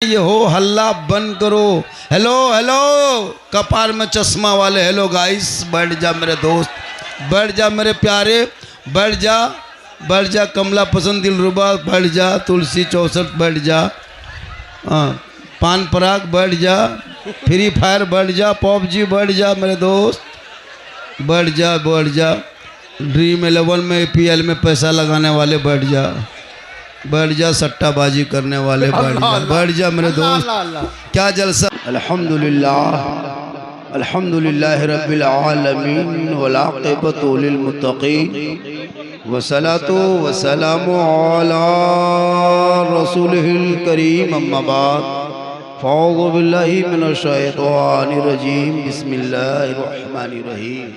ये हो हल्ला बंद करो। हेलो हेलो कपार में चश्मा वाले, हेलो गाइस। बैठ जा मेरे दोस्त, बैठ जा मेरे प्यारे, बैठ जा कमला पसंद दिलरुबा, बैठ जा तुलसी 64, बैठ जा पान पराग, बैठ जा फ्री फायर, बैठ जा पबजी, बैठ जा मेरे दोस्त, बैठ जा ड्रीम 11 में APL में पैसा लगाने वाले, बैठ जा सट्टाबाजी करने वाले, बैठ जा मेरे दोस्त। क्या जलसा। अल्हम्दुलिल्लाह रब्बिल आलमीन वल आक़िबतु लिल मुत्तक़ीन वस्सलातु वस्सलामु अला रसूलिहिल करीम, अम्मा बाद फ़अऊज़ु बिल्लाहि मिनश शैतानिर रजीम, बिस्मिल्लाहिर रहमानिर रहीम।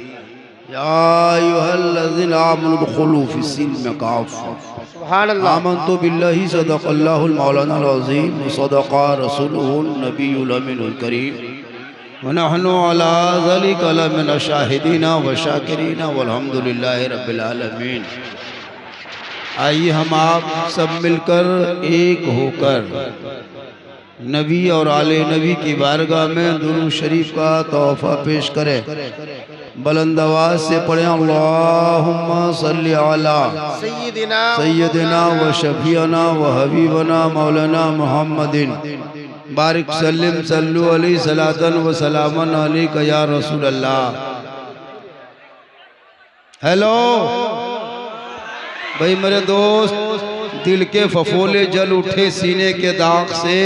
या अय्युहल्लज़ीना आमनु उदख़ुलू फ़िस्सिल्मि काफ़्फ़ा, सुब्हानल्लाह, आमन्तु बिल्लाहि सदक़ल्लाहुल मौलानाल अज़ीम व सदक़ा रसूलुहुन नबियुल अमीनुल करीम व नहनु अला ज़ालिका लमिन शाहिदीना व शाकिरीना वल्हम्दुलिल्लाहि रब्बिल आलमीन। आइए हम आप सब मिलकर एक होकर नबी और आले नबी की बारगाह में दुरूद शरीफ का तोहफा पेश करें। बुलंद आवाज से पढ़ें, अल्लाहुम्मा सल्ली अला सय्यदिना व शफीअना व हबीबना मौलाना मुहम्मदिन बारिक सल्लिम सल्लु अलैहि सलातन व सलामन अलैका या रसूल अल्लाह। हेलो भाई मेरे दोस्त, दिल के फफोले जल उठे सीने के दाग से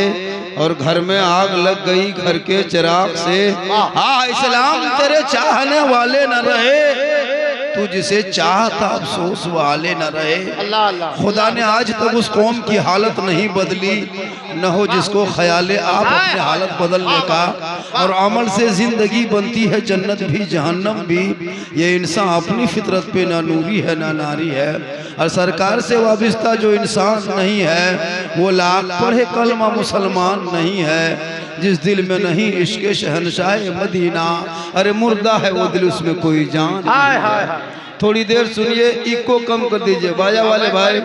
और घर में आग लग गई घर के चिराग से। इस्लाम तेरे चाहने वाले न रहे, तू जिसे चाहता अफसोस वाले न रहे। खुदा ने आज तक उस कौम की हालत नहीं बदली, न हो जिसको ख्याले आप अपने हालत बदलने का। और अमल से जिंदगी बनती है जन्नत भी जहन्नम भी। ये इंसान अपनी फितरत पे ना नूरी है ना नारी है। और सरकार से वाबिस्ता जो इंसान नहीं है वो लाख पढ़े कलमा मुसलमान नहीं है। जिस दिल में नहीं इश्क़ शहनशाह मदीना, अरे मुर्दा है वो दिल, उसमें कोई जान। थोड़ी देर सुनिए, इको कम कर दीजिए बाजा वाले भाई,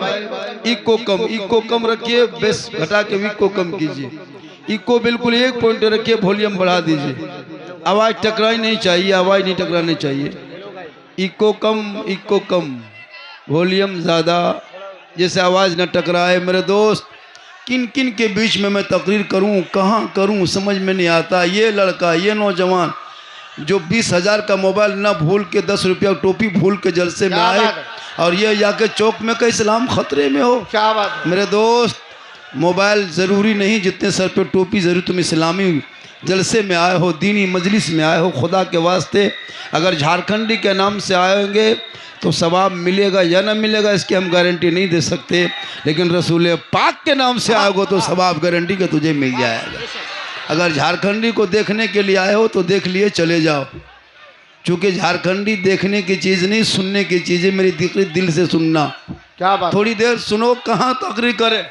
इको कम रखिए, बेस घटा के इको कम कीजिए। इको बिल्कुल 1 पॉइंट रखिए, वॉल्यूम बढ़ा दीजिए। आवाज़ टकराई नहीं चाहिए, आवाज़ नहीं टकरानी चाहिए। इको कम वॉल्यूम ज़्यादा, जैसे आवाज़ न टकराए। मेरे दोस्त, किन किन के बीच में मैं तकरीर करूं, कहां करूं, समझ में नहीं आता। ये लड़का, ये नौजवान जो 20,000 का मोबाइल ना भूल के 10 रुपया टोपी भूल के जलसे में आए और ये जाके चौक में का इस्लाम खतरे में हो। क्या बात। मेरे दोस्त, मोबाइल ज़रूरी नहीं जितने सर पे टोपी ज़रूरी। तुम इस्लामी जलसे में आए हो, दीनी मजलिस में आए हो, खुदा के वास्ते अगर झारखंडी के नाम से आएंगे तो सवाब मिलेगा या ना मिलेगा इसकी हम गारंटी नहीं दे सकते, लेकिन रसूल पाक के नाम से आओगे तो सवाब गारंटी का तुझे मिल जाएगा। अगर झारखंडी को देखने के लिए आए हो तो देख लिए चले जाओ, क्योंकि झारखंडी देखने की चीज़ नहीं, सुनने की चीज़ है। मेरी दिल से सुनना। क्या बात। थोड़ी देर सुनो, कहाँ तकरीर करे,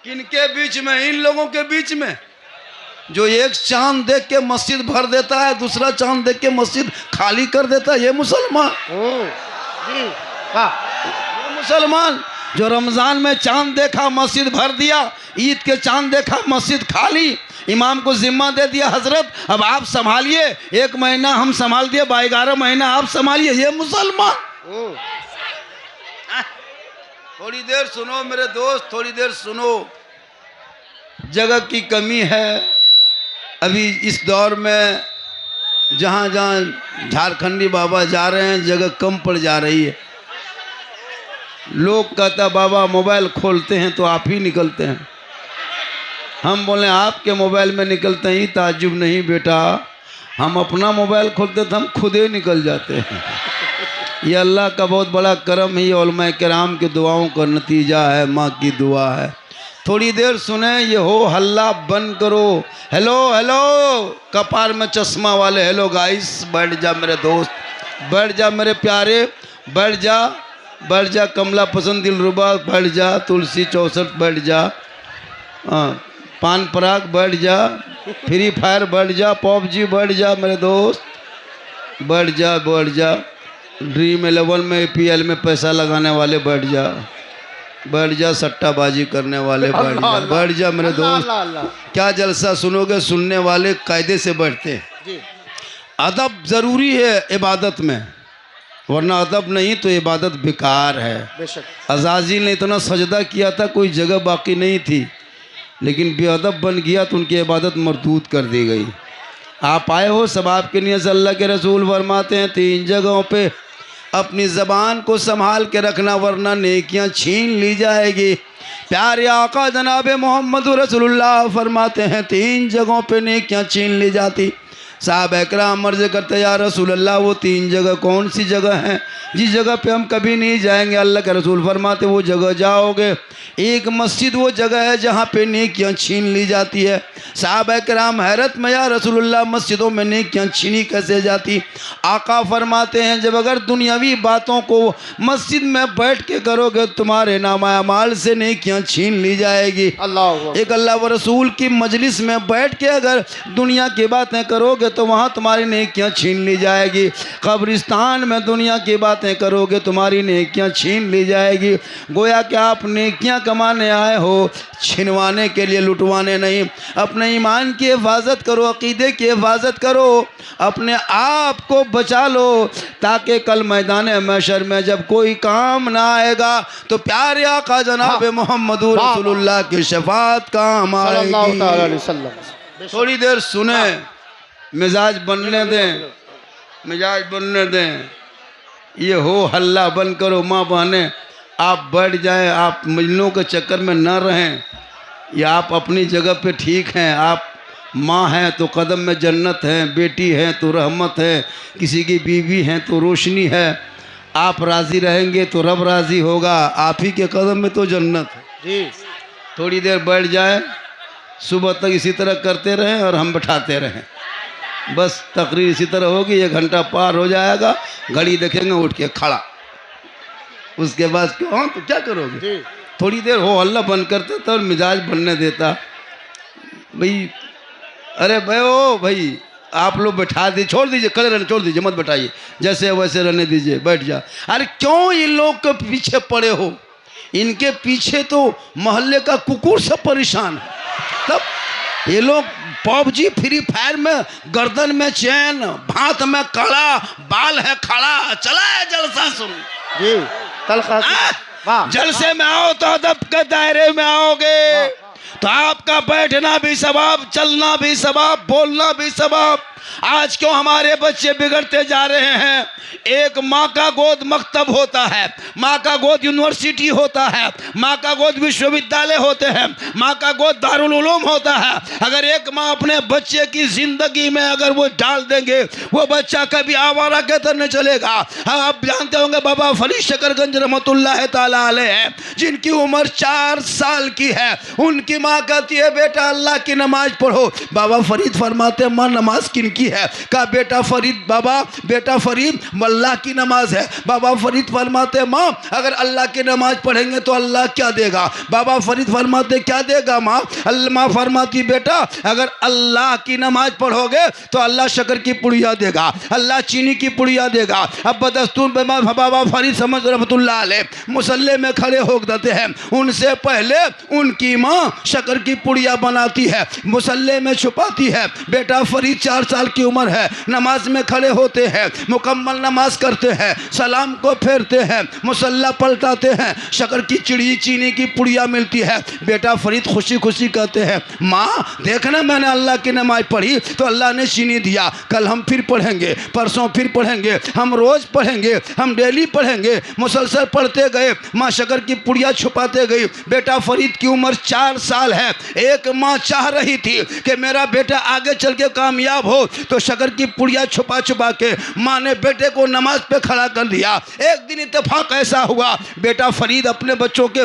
किनके बीच में, इन लोगों के बीच में जो एक चांद देख के मस्जिद भर देता है, दूसरा चांद देख के मस्जिद खाली कर देता है, ये मुसलमान। ये मुसलमान जो रमज़ान में चांद देखा मस्जिद भर दिया, ईद के चांद देखा मस्जिद खाली, इमाम को जिम्मा दे दिया, हजरत अब आप संभालिए, 1 महीना हम संभाल दिए, 11 महीना आप संभालिए, ये मुसलमान। थोड़ी देर सुनो मेरे दोस्त, थोड़ी देर सुनो। जगह की कमी है अभी इस दौर में, जहाँ जहाँ झारखंडी बाबा जा रहे हैं जगह कम पड़ जा रही है। लोग कहता बाबा मोबाइल खोलते हैं तो आप ही निकलते हैं। हम बोले आपके मोबाइल में निकलते ही ताज्जुब नहीं बेटा, हम अपना मोबाइल खोलते तो हम खुद ही निकल जाते हैं। ये अल्लाह का बहुत बड़ा करम है, ये उलमा किराम की दुआओं का नतीजा है, माँ की दुआ है। थोड़ी देर सुने, ये हो हल्ला बंद करो। हेलो हेलो कपार में चश्मा वाले, हेलो गाइस। बैठ जा मेरे दोस्त, बैठ जा मेरे प्यारे, बैठ जा कमला पसंद दिलरुबा, बैठ जा तुलसी 64, बैठ जा पान पराग, बैठ जा फ्री फायर, बैठ जा पबजी, बैठ जा मेरे दोस्त, बैठ जा ड्रीम 11 में APL में पैसा लगाने वाले, बैठ बैठ जा सट्टाबाजी करने वाले, बैठ जा, बैठ जा मेरे दोस्त। क्या जलसा सुनोगे, सुनने वाले कायदे से बैठते हैं। अदब जरूरी है इबादत में, वरना अदब नहीं तो इबादत बेकार है। अज़ाज़िल ने इतना सजदा किया था, कोई जगह बाकी नहीं थी, लेकिन बेअदब बन गया तो उनकी इबादत मरदूद कर दी गई। आप आए हो सब आपके लिए, अल्लाह के रसूल फरमाते हैं 3 जगहों पे अपनी ज़बान को संभाल के रखना, वरना नेकियां छीन ली जाएगी। प्यारे आका जनाब मोहम्मद रसूलुल्लाह फरमाते हैं 3 जगहों पे नेकियां छीन ली जाती। साहब इकराम अर्ज़ करते या रसूल अल्लाह वो 3 जगह कौन सी जगह हैं जिस जगह पे हम कभी नहीं जाएंगे? अल्लाह के रसूल फरमाते वो जगह जाओगे, एक मस्जिद वो जगह है जहाँ पे नेकियां छीन ली जाती है। साहब इकराम हैरत में या रसूलुल्लाह मस्जिदों में नेकियां छीनी कैसे जाती? आका फरमाते हैं जब अगर दुनियावी बातों को मस्जिद में बैठ के करोगे तुम्हारे नामा अमाल से नेकियां छीन ली जाएगी। एक अल्लाह व रसूल की मजलिस में बैठ के अगर दुनिया की बातें करोगे तो वहाँ तुम्हारी नेकियां छीन ली जाएगी। कब्रिस्तान में दुनिया की बातें करोगे तुम्हारी नेकियां छीन ली जाएगी। गोया कि आप नेकियां कमाने आए हो, छिनवाने के लिए, लुटवाने नहीं। अपने ईमान की हिफाजत करो, अकीदे की हिफाजत करो, अपने आप को बचा लो, ताकि कल मैदान महशर में जब कोई काम ना आएगा तो प्यारे आका जनाब मोहम्मद रसूलुल्लाह की शफाअत काम आएगी। थोड़ी देर सुने, मिजाज बनने दें, मिजाज बनने दें। ये हो हल्ला बंद करो माँ बहने, आप बैठ जाएं, आप मजनू के चक्कर में न रहें। या आप अपनी जगह पे ठीक हैं, आप माँ हैं तो कदम में जन्नत है, बेटी हैं तो रहमत है, किसी की बीवी हैं तो रोशनी है। आप राज़ी रहेंगे तो रब राज़ी होगा, आप ही के कदम में तो जन्नत है जी। थोड़ी देर बैठ जाए, सुबह तक इसी तरह करते रहें और हम बैठाते रहें। बस तकरीर इसी तरह होगी, 1 घंटा पार हो जाएगा, घड़ी देखेंगे उठ के खड़ा। उसके बाद क्यों तो क्या करोगे? थोड़ी देर हो हल्ला बंद करते तो मिजाज बनने देता भाई। अरे भाई ओ भाई आप लोग बैठा दीजिए, छोड़ दीजिए, कल रहने छोड़ दीजिए, मत बैठाइए, जैसे वैसे रहने दीजिए, बैठ जा। अरे क्यों इन लोग के पीछे पड़े हो? इनके पीछे तो मोहल्ले का कुकुर सब परेशान है। तब ये लोग पबजी फ्री फायर में गर्दन में चैन, भात में कड़ा, बाल है खड़ा, चला है जलसा सुन जी। जलसे में आओ तो अदब के दायरे में आओगे तो आपका बैठना भी सवाब, चलना भी सवाब, बोलना भी सवाब। आज क्यों हमारे बच्चे बिगड़ते जा रहे हैं? एक माँ का गोद मकतब होता है, माँ का गोद यूनिवर्सिटी होता है, माँ का गोद विश्वविद्यालय होते हैं, माँ का गोद दारुल उलूम होता है। अगर एक माँ अपने बच्चे की जिंदगी में अगर वो डाल देंगे, वो बच्चा कभी आवारा के तरह चलेगा। आप जानते होंगे बाबा फरीद शकरगंज रहमतुल्लाह ताला अलैह, जिनकी उम्र 4 साल की है, उनकी माँ कहती है बेटा अल्लाह की नमाज पढ़ो। बाबा फरीद फरमाते माँ नमाज किनकी है? कहा बेटा फरीद, बाबा बेटा फरीद अल्लाह की नमाज है। बाबा फरीद फरमाते माँ अगर अल्लाह की नमाज पढ़ेंगे तो अल्लाह क्या देगा? बाबा फरीद फरमाते क्या देगा माँ? माँ फरमाती बेटा अगर अल्लाह की नमाज पढ़ोगे तो अल्लाह शक्कर की पुड़िया देगा, अल्लाह चीनी की पुड़िया देगा। अब बदस्तूर बाबा फरीद समझ रहमतुल्लाह अलैह मुसल्ले में खड़े हो जाते हैं, उनसे पहले उनकी माँ शक्कर की पुड़िया बनाती है, मुसल्ले में छुपाती है। बेटा फरीद 4 साल की उम्र है, नमाज में खड़े होते हैं, मुकम्मल नमाज करते हैं, सलाम को फेरते हैं, मुसल्ला पलटाते हैं, शक्कर की चिड़ी चीनी की पुड़िया मिलती है। बेटा फरीद खुशी खुशी कहते हैं माँ देखना मैंने अल्लाह की नमाज पढ़ी तो अल्लाह ने चीनी दिया, कल हम फिर पढ़ेंगे, परसों फिर पढ़ेंगे, हम रोज़ पढ़ेंगे, हम डेली पढ़ेंगे। मुसलसल पढ़ते गए, माँ शक्कर की पुड़िया छुपाते गई। बेटा फरीद की उम्र 4 साल है। एक माँ चाह रही थी कि मेरा बेटा आगे चल के कामयाब हो, तो शक्कर की पुड़िया छुपा छुपा के माँ ने बेटे को नमाज पे खड़ा कर दिया। एक दिन इत्तेफाक ऐसा हुआ, बेटा फरीद अपने बच्चों के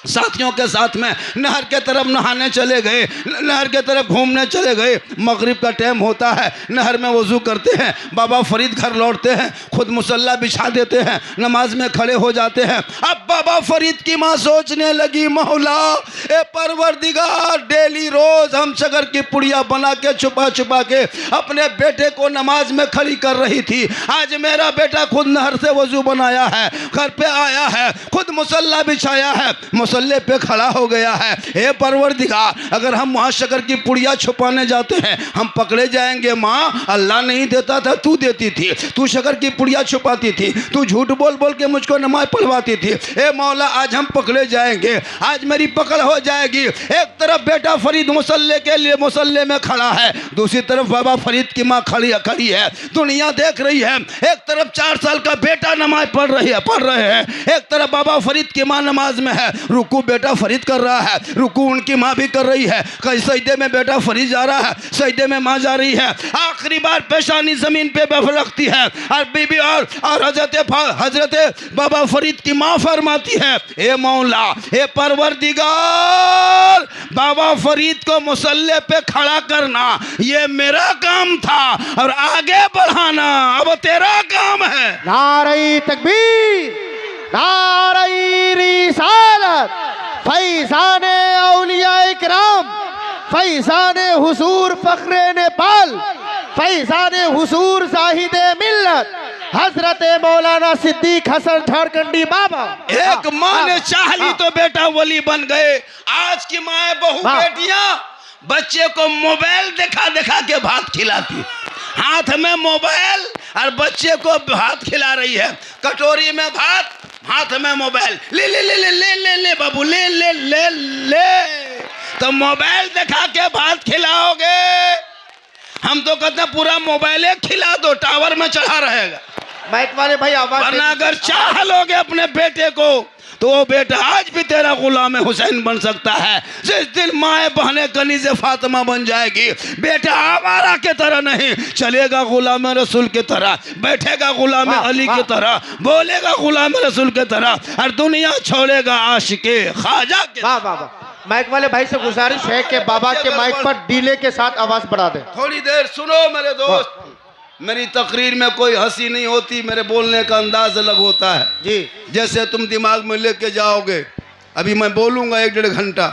साथियों के साथ में नहर के तरफ नहाने चले गए, नहर के तरफ घूमने चले गए। मगरिब का टाइम होता है, नहर में वज़ू करते हैं। बाबा फरीद घर लौटते हैं, खुद मुसल्ला बिछा देते हैं, नमाज में खड़े हो जाते हैं। अब बाबा फरीद की माँ सोचने लगी, मौला ए परवरदिगार, डेली रोज़ हम शक्कर की पुड़िया बना के छुपा छुपा के अपने बेटे को नमाज में खड़ी कर रही थी। आज मेरा बेटा खुद नहर से वज़ू बनाया है, घर पे आया है, खुद मुसल्ला बिछाया है, मुसल्ले पे खड़ा हो गया है। हे परवरदिगार, अगर हम वहाँ शक्कर की पुड़िया छुपाने जाते हैं हम पकड़े जाएंगे। माँ, अल्लाह नहीं देता था, तू देती थी, तू शक्कर की पुड़िया छुपाती थी, तू झूठ बोल बोल के मुझको नमाज पढ़वाती थी। ए मौला, आज हम पकड़े जाएंगे, आज मेरी पकड़ हो जाएगी। एक तरफ बेटा फरीद मुसल्ले के लिए मुसल्ले में खड़ा है, दूसरी तरफ बाबा फरीद की माँ खड़ी है, दुनिया देख रही है। एक तरफ 4 साल का बेटा नमाज पढ़ रहे हैं, एक तरफ बाबा फरीद की माँ नमाज में है। रुकू बेटा फरीद कर रहा है, रुकू उनकी माँ भी कर रही है। कहीं सजदे में बेटा फरीद जा रहा है, सजदे में माँ जा रही है। आखिरी बार पेशानी जमीन पे लगती है और बीबी और हजरत बाबा फरीद की माँ फरमाती है, ए मौला, ए परवरदिगार, बाबा फरीद को मुसल्ले पे खड़ा करना ये मेरा काम था और आगे बढ़ाना अब तेरा काम है। नारे तकबीर, नारे रिसालत, फैज़ाने औलिया इकराम, फैज़ाने हुजूर फख्रे नेपाल, फैज़ाने हुजूर जाहिदे मिल्लत, हजरत मौलाना सिद्दीक हसन झारखंडी बाबा। एक माँ ने चाह ली तो बेटा वली बन गए। आज की माँ बहू बेटियां बच्चे को मोबाइल दिखा के भात खिलाती, हाथ में मोबाइल और बच्चे को भात खिला रही है, कटोरी में भात, हाथ में मोबाइल। ले ले ले ले ले ले ले बाबू, ले ले ले ले। तो मोबाइल दिखा के भात खिलाओगे? हम तो कहते हैं पूरा मोबाइल खिला दो, टावर में चढ़ा रहेगा। माइक वाले भाई आवाज, वरना अगर चाह लोगे अपने बेटे को तो वो बेटा आज भी तेरा गुलाम हुसैन बन सकता है। जिस दिन माए बहने कनीज़े फातिमा बन जाएगी, बेटा आवारा के तरह नहीं चलेगा, गुलाम रसूल की तरह बैठेगा, गुलाम अली की तरह बोलेगा, गुलाम रसूल की तरह, और दुनिया छोड़ेगा आशिके ख्वाजा के। वाह वाह वाह। माइक वाले भाई से गुजारिश है कि बाबा के माइक पर डीले के साथ आवाज बढ़ा दे। थोड़ी देर सुनो मेरे दोस्त, मेरी तकरीर में कोई हंसी नहीं होती, मेरे बोलने का अंदाज अलग होता है जी। जैसे तुम दिमाग में लेके जाओगे। अभी मैं बोलूँगा 1-1.5 घंटा,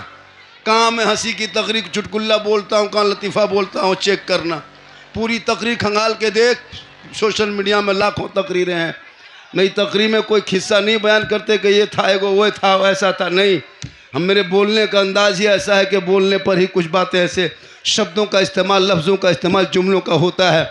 कहाँ मैं हंसी की तकरीर चुटकुल्ला बोलता हूँ, कहाँ लतीफ़ा बोलता हूँ, चेक करना। पूरी तकरीर खंगाल के देख, सोशल मीडिया में लाखों तकरीरें हैं। मेरी तकरीर में कोई किस्सा नहीं बयान करते कि ये था, एगो वो था, वैसा था, नहीं। हम मेरे बोलने का अंदाज ही ऐसा है कि बोलने पर ही कुछ बातें ऐसे शब्दों का इस्तेमाल, लफ्ज़ों का इस्तेमाल, जुमलों का होता है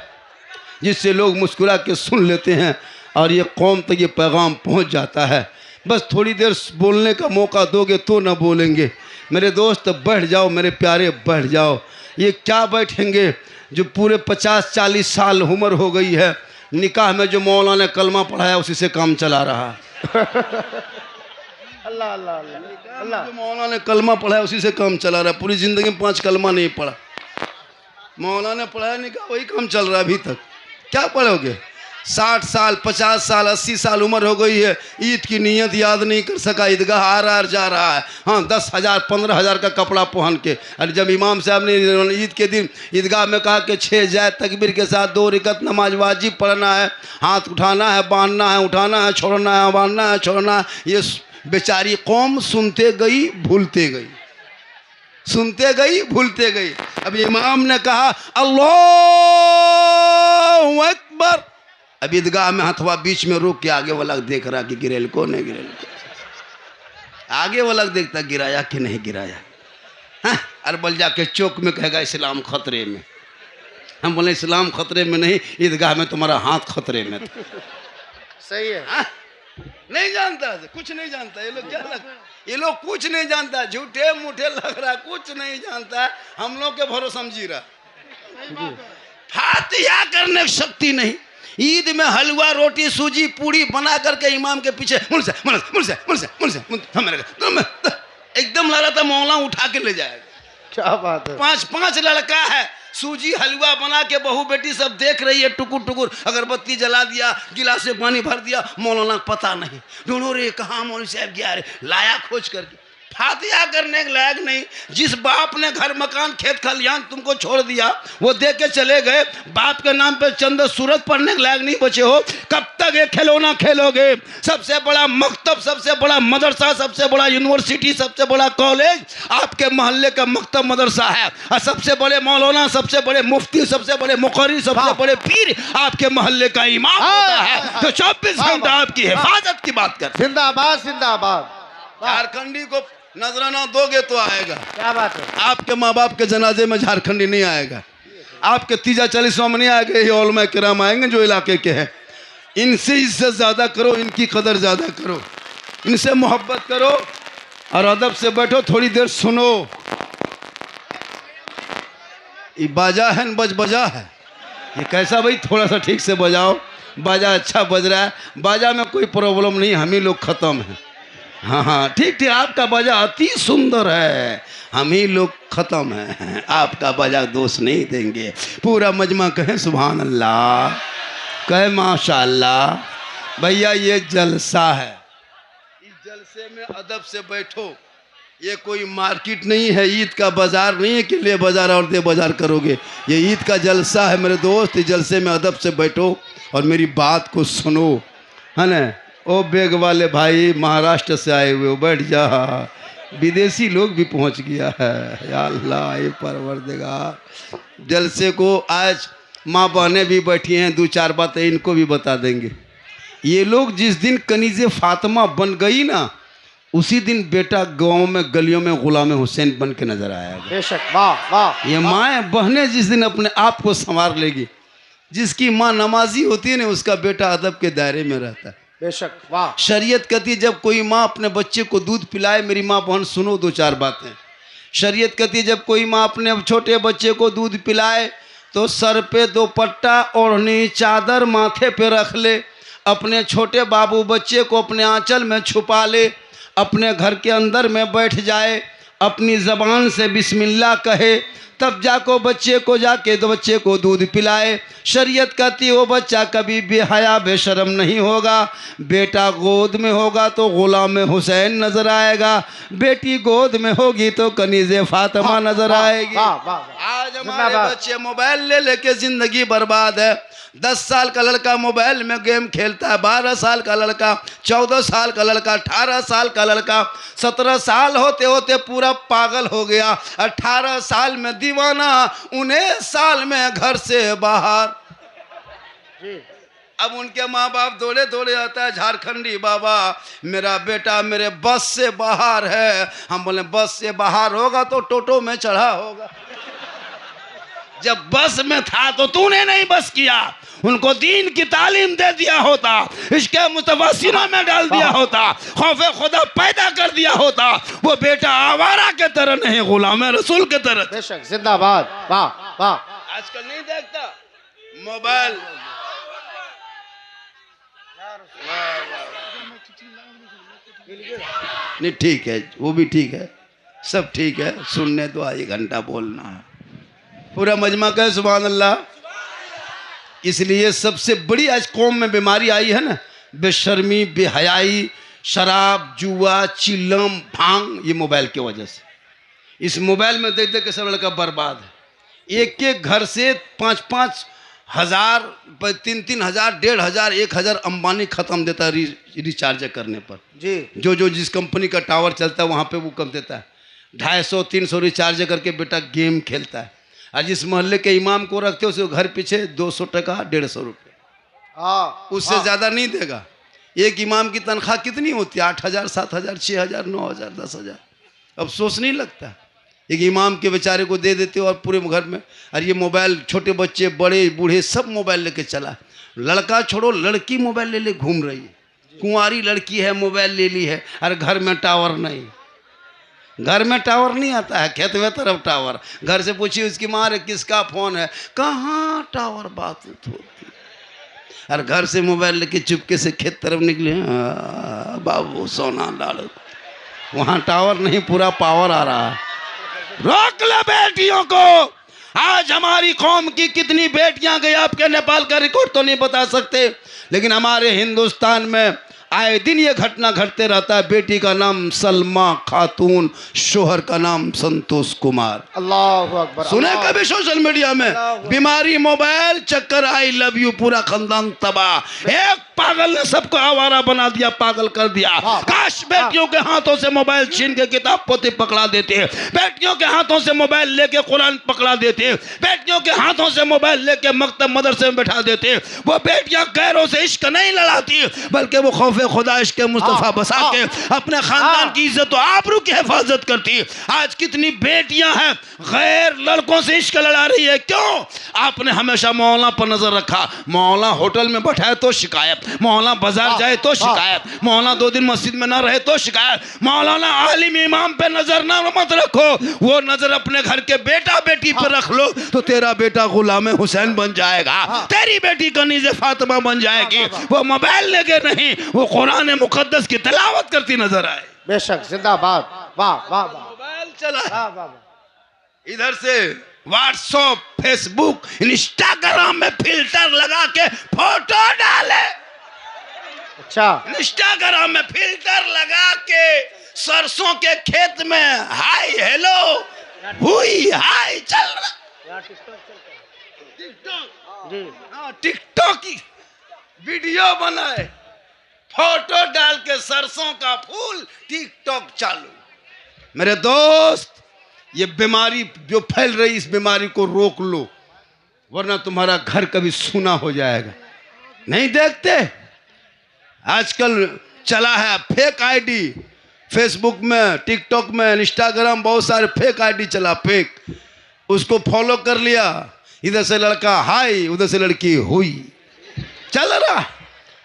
जिससे लोग मुस्कुरा के सुन लेते हैं और ये कौम तक ये पैगाम पहुंच जाता है। बस थोड़ी देर बोलने का मौका दोगे तो ना बोलेंगे। मेरे दोस्त बढ़ जाओ, मेरे प्यारे बढ़ जाओ। ये क्या बैठेंगे जो पूरे 50-40 साल उम्र हो गई है, निकाह में जो मौलाना ने कलमा पढ़ाया उसी से काम चला रहा है। अल्लाह अल्लाह अल्लाह। जो मौलाना ने कलमा पढ़ाया उसी से काम चला रहा है। पूरी ज़िंदगी में 5 कलमा नहीं पढ़ा, मौलाना ने पढ़ाया निकाह, वही काम चल रहा है अभी तक। क्या पढ़ोगे? 60 साल 50 साल 80 साल उम्र हो गई है, ईद की नीयत याद नहीं कर सका, ईदगाह आ जा रहा है। हाँ, 10,000 15,000 का कपड़ा पहन के। और जब इमाम साहब ने ईद के दिन ईदगाह में कहा कि 6 जाए तकबीर के साथ 2 रकात नमाज वाजिब पढ़ना है, हाथ उठाना है, बांधना है, उठाना है, छोड़ना है, बांधना है, छोड़ना है, ये बेचारी कौम सुनते गई भूलते गई, सुनते गई भूलते गई। अब इमाम ने कहा अल्लाहु अकबर, अब ईदगाह में हथवा बीच में रोक के आगे वाला देख रहा कि गिरेल को नहीं गिरेल को, आगे वाला देखता गिराया कि नहीं गिराया। हाँ, अरबल जाके चौक में कहेगा इस्लाम खतरे में। हम बोले इस्लाम खतरे में नहीं, ईदगाह में तुम्हारा हाथ खतरे में था। सही है। हाँ? नहीं जानता, कुछ नहीं जानता ये लोग। क्या ये लोग कुछ नहीं जानता, झूठे मूठे लग रहा, कुछ नहीं जानता। हम लोग के भरोसा समझी रहा। फातिहा करने की शक्ति नहीं। ईद में हलवा रोटी सूजी पूड़ी बना करके इमाम के पीछे मुझसे एकदम लग रहा था मौला उठा के ले जाएगा। क्या बात है। 5 लड़का है, सूजी हलवा बना के बहू बेटी सब देख रही है, टुकुर टुकुर अगरबत्ती जला दिया, गिलास से पानी भर दिया। मौलाना पता नहीं, ढूंढो रे कहाँ मौलवी साहब गया रे, लाया खोज करके। फातिया करने के लायक नहीं। जिस बाप ने घर मकान खेत खलियान तुमको छोड़ दिया, वो दे के चले गए, बाप के नाम पे चंद सूरत पढ़ने के लायक नहीं बचे हो। कब तक ये खिलौना खेलोगे? सबसे बड़ा मकतब, सबसे बड़ा मदरसा, सबसे बड़ा यूनिवर्सिटी, सबसे बड़ा कॉलेज आपके मोहल्ले का मकतब मदरसा है। और सबसे बड़े मौलाना, सबसे बड़े मुफ्ती, सबसे बड़े मुकर्री, सबसे बड़े पीर आपके मोहल्ले का इमाम होता है, जो 24 घंटा आपकी हिफाजत की बात करता है। जिंदाबाद जिंदाबाद। झारखंडी को नजराना दोगे तो आएगा। क्या बात है? आपके माँ बाप के जनाजे में झारखंडी नहीं आएगा, आपके तीजा 40वां में नहीं आएगा। ये उलमा किराम आएंगे जो इलाके के हैं। इनसे इज्जत ज्यादा करो, इनकी कदर ज्यादा करो, इनसे मोहब्बत करो और अदब से बैठो, थोड़ी देर सुनो। ये बाजा है न बजा है, ये कैसा भाई? थोड़ा सा ठीक से बजाओ। बाजा अच्छा बज रहा है, बाजा में कोई प्रॉब्लम नहीं, हम ही लोग खत्म हैं। हाँ हाँ ठीक ठीक, आपका बाजा अति सुंदर है, हम ही लोग खत्म हैं, आपका बाजा दोष नहीं देंगे। पूरा मजमा कहे सुभान अल्लाह, कहे माशाअल्लाह। भैया ये जलसा है, इस जलसे में अदब से बैठो। ये कोई मार्केट नहीं है, ईद का बाजार नहीं है कि ले बाजार और दे बाजार करोगे। ये ईद का जलसा है मेरे दोस्त, इस जलसे में अदब से बैठो और मेरी बात को सुनो, है ना। ओ बेग वाले भाई महाराष्ट्र से आए हुए हो, बैठ जा, विदेशी लोग भी पहुंच गया है। या अल्लाह ये परवरदिगार, जलसे को आज माँ बहनें भी बैठी हैं, 2-4 बातें इनको भी बता देंगे। ये लोग जिस दिन कनीज़े फातिमा बन गई ना, उसी दिन बेटा गाँव में गलियों में गुलाम हुसैन बन के नजर आया। बेशक, वाह वाह। ये माएँ बहनें जिस दिन अपने आप को संवार लेगी, जिसकी माँ नमाजी होती है ना, उसका बेटा अदब के दायरे में रहता है। बेशक, वाह। शरीयत कहती है जब कोई माँ अपने बच्चे को दूध पिलाए, मेरी माँ बहन सुनो 2-4 बातें। शरीयत कहती है जब कोई माँ अपने छोटे बच्चे को दूध पिलाए तो सर पे दुपट्टा, ओढ़नी, चादर माथे पे रख ले, अपने छोटे बाबू बच्चे को अपने आंचल में छुपा ले, अपने घर के अंदर में बैठ जाए, अपनी ज़बान से बिस्मिल्लाह कहे, तब जाको बच्चे को जाके तो बच्चे को दूध पिलाए। शरीयत कहती वो बच्चा कभी बेहया बेशरम नहीं होगा। बेटा गोद में होगा तो गुलाम हुसैन नजर आएगा, बेटी गोद में होगी तो कनीज़े फातिमा नजर आएगी। आज हमारे बच्चे मोबाइल ले लेके जिंदगी बर्बाद है। 10 साल का लड़का मोबाइल में गेम खेलता है, 12 साल का लड़का, 14 साल का लड़का, 18 साल का लड़का, 17 साल होते होते पूरा पागल हो गया, 18 साल में दीवाना, 19 साल में घर से बाहर। अब उनके माँ बाप दौड़े दौड़े आता है, झारखंडी बाबा मेरा बेटा मेरे बस से बाहर है। हम बोले बस से बाहर होगा तो टोटो में चढ़ा होगा। जब बस में था तो तूने नहीं बस किया, उनको दीन की तालीम दे दिया होता, इसके मुस्तफा सीनों में डाल दिया होता, खौफे खुदा पैदा कर दिया होता, वो बेटा आवारा के तरह नहीं, गुलाम रसूल के तरह। बेशक, जिंदाबाद, वाह वाह। आजकल नहीं देखता मोबाइल, नहीं ठीक है, वो भी ठीक है, सब ठीक है, सुनने तो 1 घंटा बोलना है। पूरा मजमा कहे सुभान अल्लाह। इसलिए सबसे बड़ी आज कौम में बीमारी आई है ना, बेशर्मी, बेहयाई, शराब, जुआ, चिल्लम, भांग, ये मोबाइल की वजह से। इस मोबाइल में देख देख के सब लड़का बर्बाद है। एक एक घर से 5-5 हज़ार, 3-3 हज़ार, 1.5 हज़ार, 1 हज़ार अंबानी ख़त्म देता है रिचार्ज करने पर जी। जो जिस कंपनी का टावर चलता है वहाँ पे वो कम देता है। 250-300 रिचार्ज करके बेटा गेम खेलता है। और जिस मोहल्ले के इमाम को रखते हो उसको घर पीछे 200 टका, 150 रुपये, उससे ज़्यादा नहीं देगा। एक इमाम की तनख्वाह कितनी होती है? 8 हज़ार, 7 हज़ार, 6 हज़ार, 9 हज़ार, 10 हज़ार। अफसोस नहीं लगता? एक इमाम के बेचारे को दे देते हो और पूरे घर में। और ये मोबाइल, छोटे बच्चे, बड़े बूढ़े सब मोबाइल लेके चला। लड़का छोड़ो, लड़की मोबाइल ले ले घूम रही है। कुंवारी लड़की है, मोबाइल ले ली है, और घर में टावर नहीं। घर में टावर नहीं आता है, खेत में तरफ टावर। घर से पूछिए उसकी माँ रे किसका फ़ोन है, कहाँ टावर बात होती। और घर से मोबाइल लेके चुपके से खेत तरफ निकले, बाबू सोना लाल, वहाँ टावर नहीं, पूरा पावर आ रहा है। रोक ले बेटियों को। आज हमारी कौम की कितनी बेटियां गई, आपके नेपाल का रिकॉर्ड तो नहीं बता सकते, लेकिन हमारे हिंदुस्तान में आए दिन ये घटना घटते रहता है। बेटी का नाम सलमा खातून, शोहर का नाम संतोष कुमार। अल्लाह अकबर। सुने कभी सोशल मीडिया में बीमारी, मोबाइल, चक्कर, आई लव यू, पूरा खानदान तबाह। एक पागल ने सबको आवारा बना दिया, पागल कर दिया। काश बेटियों के हाथों से मोबाइल छीन के किताब पोते पकड़ा देते, बेटियों के हाथों से मोबाइल लेके कुरान पकड़ा देते, बेटियों के हाथों से मोबाइल लेके मकतब मदरसे में बैठा देते। वो बेटियां गैरों से इश्क नहीं लड़ाती, बल्कि वो खौफे खुदा इश्क मुस्तफा बसा के अपने खानदान की इज्जत और आबरू की हिफाजत करती। आज कितनी बेटियां हैं गैर लड़कों से इश्क लड़ा रही है। क्यों? आपने हमेशा मौला पर नजर रखा। मौला होटल में बैठाए तो शिकायत, मौला बाजार जाए तो शिकायत, मौला 2 दिन मस्जिद में ना रहे तो शिकायत। मौलाना आलिम इमाम पे नजर ना मत रखो, वो नजर अपने घर के बेटा बेटी पर रख लो तो तेरा बेटा गुलाम हुसैन बन जाएगा, तेरी बेटी कनीज़े फातिमा बन जाएगी। वो मोबाइल लेके नहीं, वो कुरान मुकद्दस की तिलावत करती नजर आए। बेशक, जिंदाबाद। वाह वाह वाह। मोबाइल चला है। वाह वाह। इधर से व्हाट्सएप, फेसबुक, इंस्टाग्राम में फिल्टर लगा के फोटो डाले। अच्छा, इंस्टाग्राम में फिल्टर लगा के सरसों के खेत में हाय हेलो हुई हाय चल रहा। टिकटॉक की वीडियो बनाए, फोटो डाल के सरसों का फूल, टिकटॉक चालू। मेरे दोस्त, ये बीमारी जो फैल रही, इस बीमारी को रोक लो, वरना तुम्हारा घर कभी सूना हो जाएगा। नहीं देखते आजकल चला है फेक आईडी, फेसबुक में, टिकटॉक में, इंस्टाग्राम, बहुत सारे फेक आईडी चला, फेक। उसको फॉलो कर लिया, इधर से लड़का हाय, उधर से लड़की हुई, चल रहा।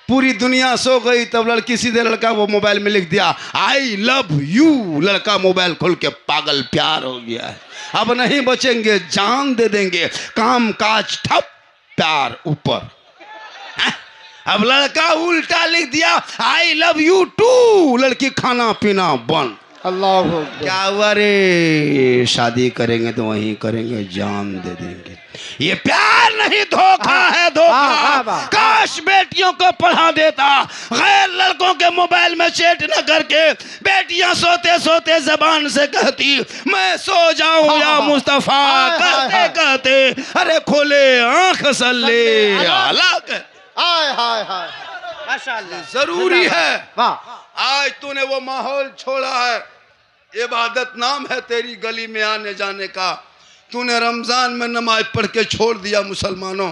पूरी दुनिया सो गई, तब लड़की सीधे लड़का वो मोबाइल में लिख दिया आई लव यू। लड़का मोबाइल खोल के पागल प्यार हो गया है। अब नहीं बचेंगे, जान दे देंगे, काम काज ठप, प्यार ऊपर। अब लड़का उल्टा लिख दिया आई लव यू टू, लड़की खाना पीना बंद। अल्लाह क्या हुआ रे, शादी करेंगे तो वहीं करेंगे, जान दे देंगे। ये प्यार नहीं, धोखा है, धोखा। काश बेटियों को पढ़ा देता, गैर लड़कों के मोबाइल में चैट न करके बेटियां सोते सोते जबान से कहती मैं सो जाऊं या मुस्तफा, कहते कहते अरे खोले आंख सल्ले हलाक। हाय हाय हाय, माशाअल्लाह। जरूरी है। वाह। आज तूने वो माहौल छोड़ा है, इबादत नाम है तेरी गली में आने जाने का। तूने रमजान में नमाज पढ़ के छोड़ दिया। मुसलमानों,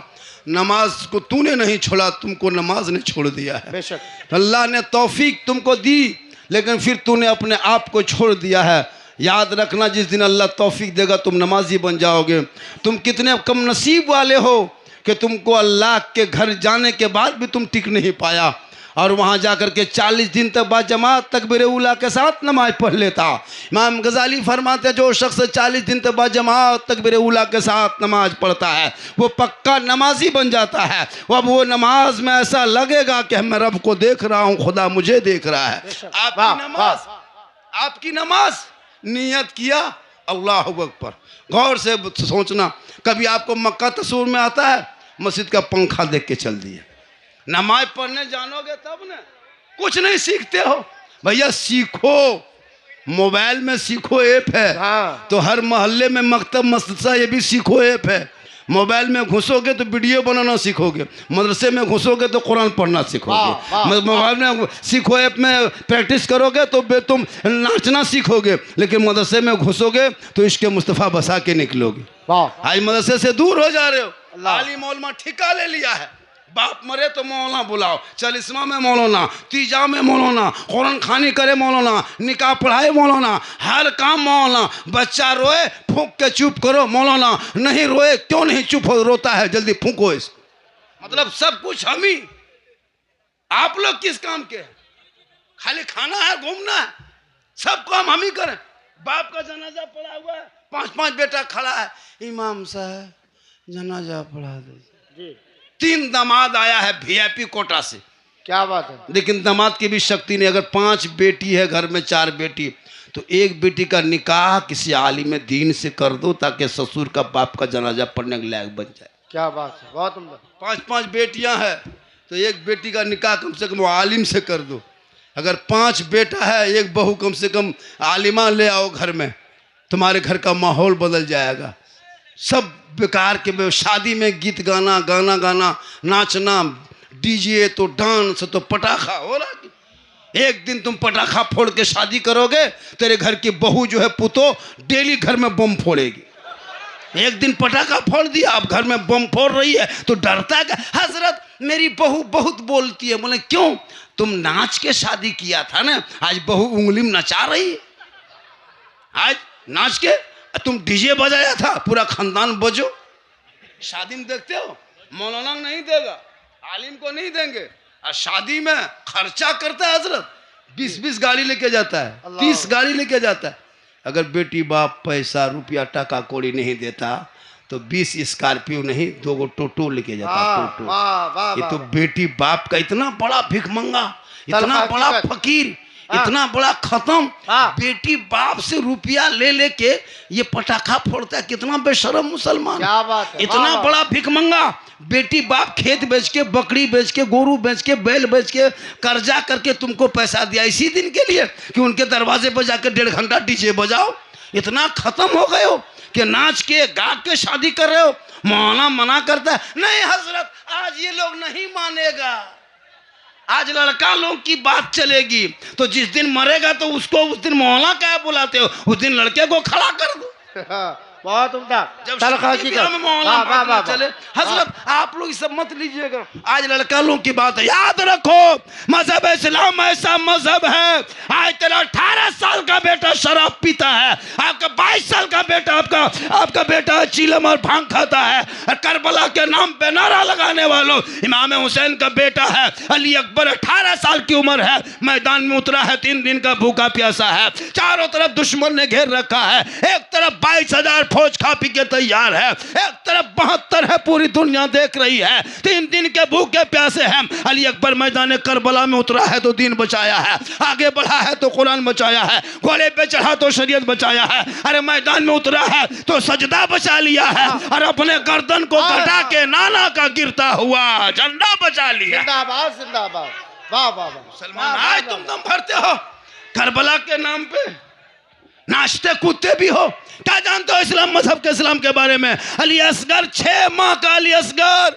नमाज को तूने नहीं छोड़ा, तुमको नमाज ने छोड़ दिया है। बेशक अल्लाह ने तौफीक तुमको दी, लेकिन फिर तूने अपने आप को छोड़ दिया है। याद रखना, जिस दिन अल्लाह तौफीक देगा तुम नमाजी बन जाओगे। तुम कितने कम नसीब वाले हो कि तुमको अल्लाह के घर जाने के बाद भी तुम टिक नहीं पाया, और वहाँ जाकर के 40 दिन तक बाजमात तकबीर उला के साथ नमाज पढ़ लेता। इमाम गजाली फरमाते जो शख्स 40 दिन तक बाजमात तकबीर उला के साथ नमाज पढ़ता है वो पक्का नमाजी बन जाता है। अब वो नमाज में ऐसा लगेगा कि मैं रब को देख रहा हूँ, खुदा मुझे देख रहा है। आपकी नमाज नियत किया अल्लाह अकबर। गौर से सोचना, कभी आपको मक्का तस्वीर में आता है, मस्जिद का पंखा देख के चल दिए। नमाज पढ़ने जानोगे तब ना, कुछ नहीं सीखते हो भैया, सीखो। मोबाइल में सीखो ऐप है। हाँ। तो हर मोहल्ले में मकतब मदरसा, ये भी सीखो ऐप है। मोबाइल में घुसोगे तो वीडियो बनाना सीखोगे, मदरसे में घुसोगे तो कुरान पढ़ना सीखोगे, मोबाइल में सीखो ऐप में प्रैक्टिस करोगे तो तुम नाचना सीखोगे, लेकिन मदरसे में घुसोगे तो इश्क मुस्तफ़ा बसा के निकलोगे। आज मदरसे से दूर हो जा रहे हो। आलिम मौलमा ठिका ले लिया है, बाप मरे तो मौलाना बुलाओ, चालीसवा में मौलाना, तीजा में मौलाना, कुरान खानी करे मौलाना, निकाह पढ़ाए मौलाना, हर काम मौलाना। बच्चा रोए फूंक के चुप करो मौलाना, नहीं रोए क्यों नहीं चुप हो, रोता है जल्दी फूंको इसको। मतलब सब कुछ हम ही। आप लोग किस काम के हैं? खाली खाना है, घूमना है, सब काम हम ही करें। बाप का जनाजा पड़ा हुआ है, 5-5 बेटा खड़ा है, इमाम साहब जनाजा पढ़ा दीजिए। 3 दामाद आया है VIP कोटा से। क्या बात है। लेकिन दामाद की भी शक्ति नहीं। अगर 5 बेटी है घर में, 4 बेटी, तो एक बेटी का निकाह किसी आलिम दीन से कर दो ताकि ससुर का बाप का जनाजा पढ़ने के लायक बन जाए। क्या बात है, बहुत उम्दा। 5-5 बेटियां हैं, तो एक बेटी का निकाह कम से कम आलिम से कर दो। अगर 5 बेटा है, एक बहू कम से कम आलिमा ले आओ घर में, तुम्हारे घर का माहौल बदल जाएगा। सब बेकार के शादी में गीत गाना, गाना गाना, नाचना, डीजे तो डांस तो पटाखा हो रहा। एक दिन तुम पटाखा फोड़ के शादी करोगे, तेरे घर की बहू जो है पुतो डेली घर में बम फोड़ेगी। एक दिन पटाखा फोड़ दिया, अब घर में बम फोड़ रही है तो डरता है। हजरत मेरी बहू बहुत बोलती है। बोले क्यों? तुम नाच के शादी किया था ना, आज बहू उंगली में नचा रही है। आज नाच के तुम डीजे बजाया था, पूरा खानदान बजो। शादी में देखते हो मौलाना नहीं देगा, आलिम को नहीं देंगे, और शादी में खर्चा करता है हजरत। 20-20 गाड़ी लेके जाता है, 30 गाड़ी लेके जाता है। अगर बेटी बाप पैसा रुपया टका कोड़ी नहीं देता तो 20 स्कॉर्पियो नहीं 2 टोटो लेके जाता। टोटो। ये तो बेटी बाप का इतना बड़ा भिखमंगा, इतना बड़ा फकीर, इतना बड़ा खत्म, बेटी बाप से रुपया ले लेके ये पटाखा फोड़ता है। कितना बेशरम मुसलमान, क्या बात है। इतना बड़ा भिखमंगा। बेटी बाप खेत बेच के, बकरी बेच के, गोरू बेच के, बैल बेच के, कर्जा करके तुमको पैसा दिया इसी दिन के लिए कि उनके दरवाजे पर जाकर 1.5 घंटा डीजे बजाओ। इतना खत्म हो गए हो कि नाच के गा के शादी कर रहे हो। मौलाना मना करता है, नहीं हजरत आज ये लोग नहीं मानेगा, आज लड़का लोग की बात चलेगी। तो जिस दिन मरेगा तो उसको उस दिन मौलाना क्या बुलाते हो? उस दिन लड़के को खड़ा कर दो। बहुत उम्दा। जब शादी ब्याह में मौलाना चले। हजरत आप लोग सब मत लीजिएगा, आज लड़का लोग की बात है। याद रखो मजहब इस्लाम ऐसा मजहब है, आज तेरा 18 साल का बेटा शराब पीता है, आपका 22 साल का बेटा आपका बेटा चीलम और भांग खाता है। करबला के नाम पे नारा लगाने वालों, इमाम हुसैन का बेटा है अली अकबर, 18 साल की उम्र है, मैदान में उतरा है, 3 दिन का भूखा प्यासा है, चारों तरफ दुश्मन ने घेर रखा है। एक तरफ 22,000 फौज खा पी के तैयार है, एक तरफ 72 है, पूरी दुनिया देख रही है, 3 दिन के भूखे प्यासे हैं। अली अकबर मैदान करबला में उतरा है तो दीन बचाया है, आगे बढ़ा है तो कुरान बचाया है, घोड़े पे चढ़ा तो शरीयत बचाया है, अरे मैदान में उतरा है तो सजदा बचा लिया है, और अपने गर्दन को कटा के नाना का गिरता हुआ झंडा बचा लिया। जिंदाबाद जिंदाबाद। वाह वाह वाह। सलमान आज तुम दम भरते हो करबला के नाम पे, नाचते कूदते भी हो। क्या जानते हो इस्लाम मजहब के, इस्लाम के बारे में? अली असगर 6 माह का अली असगर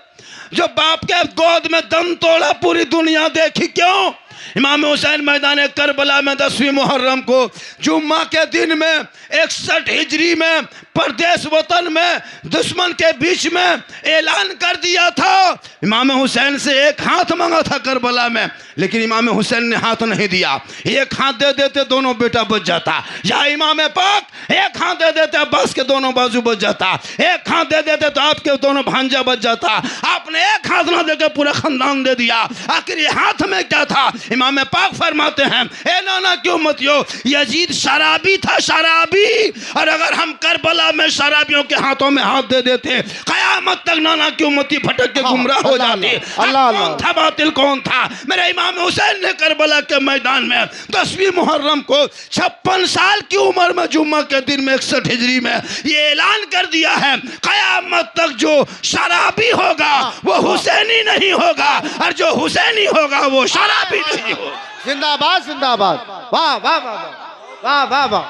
जो बाप के गोद में दम तोड़ा, पूरी दुनिया देखी। क्यों? इमाम हुसैन मैदान करबला में 10वीं मुहर्रम को जुम्मा के दिन में 61 हिजरी में परदेश वतन में दुश्मन के बीच में ऐलान कर दिया था। इमाम हुसैन से एक हाथ मांगा था करबला में, लेकिन इमाम हुसैन ने हाथ नहीं दिया। एक हाथ दे देते दोनों बेटा बच जाता, या इमाम पाक एक हाथ दे देते अब्बास के दोनों बाजू बच जाता, एक हाथ दे देते तो आपके दोनों भांजा बच जाता। आपने एक हाथ ना देकर पूरा खानदान दे दिया। आखिर ये हाथ में क्या था? इमाम पाक फरमाते हैं, ए नाना क्यों मत हो, यजीद शराबी था, शराबी। और अगर हम करबला में शराबियों के हाथों में हाथ दे देते, कयामत तक नाना की उम्मती भटक के गुमराह हो जाती। कौन था बातिल, कौन था? मेरे इमाम हुसैन ने करबला के मैदान में 10वीं मुहर्रम को 56 साल की उम्र में जुम्मा के दिन में 61 हिजरी में ये ऐलान कर दिया है, कयामत तक जो शराबी होगा वो हुसैनी नहीं होगा, और जो हुसैनी होगा वो शराबी नहीं होगा। जिंदाबाद जिंदाबाद। वाह वाह वाह वाह वाह वाह।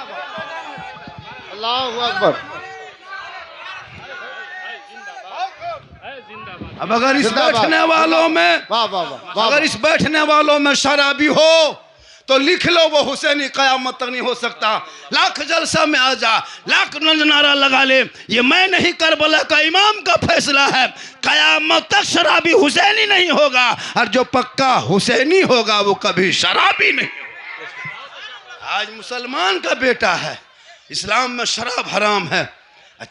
अल्लाहू अकबर। अब अगर इस बैठने वालों में, वाह वाह वाह, अगर इस बैठने वालों में शराबी हो तो लिख लो वो हुसैनी कयामत तक नहीं हो सकता। लाख जलसा में आ जा, लाख नारा लगा ले, ये मैं नहीं करबला का इमाम का फैसला है, कयामत तक शराबी हुसैनी नहीं होगा, और जो पक्का हुसैनी होगा वो कभी शराबी नहीं होगा। आज मुसलमान का बेटा है, इस्लाम में शराब हराम है,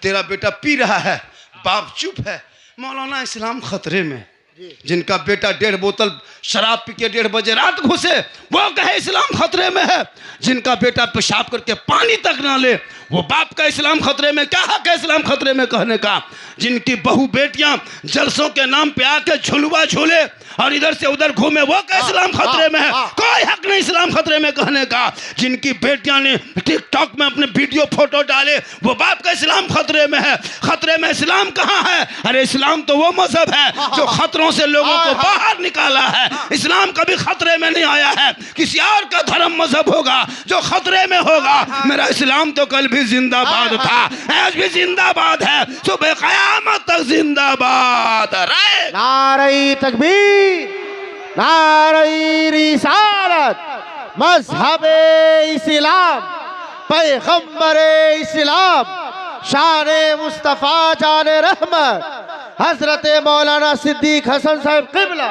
तेरा बेटा पी रहा है, बाप चुप है। मौलाना इस्लाम खतरे में। जिनका बेटा 1.5 बोतल शराब पी के 1.5 बजे रात घुसे वो कहे इस्लाम खतरे में है। जिनका बेटा पेशाब करके पानी तक ना ले वो बाप का इस्लाम खतरे में। क्या हक है इस्लाम खतरे में कहने का? जिनकी बहू बेटियां जलसों के नाम पे आके झुलवा झूले और इधर से उधर घूमे वो का इस्लाम खतरे में है। कोई हक नहीं इस्लाम खतरे में कहने का। जिनकी बेटियां ने टिकटॉक में अपने वीडियो फोटो डाले वो बाप का इस्लाम खतरे में है। खतरे में इस्लाम कहाँ है? अरे इस्लाम तो वो मजहब है जो खतरों खतरों से लोगों को बाहर निकाला है। इस्लाम कभी खतरे में नहीं आया है। किसी और का धर्म मजहब होगा जो खतरे में होगा, मेरा इस्लाम तो कल भी जिंदाबाद था, आज भी जिंदाबाद है, सुबह क़यामत तक जिंदाबाद रहे। नारे तकबीर, नारे रिसालत, मज़हबे इस्लाम, पैगंबरे इस्लाम, शाने मुस्तफ़ा जाने रहमत, हज़रत मौलाना सिद्दीक़ हसन साहब क़िबला।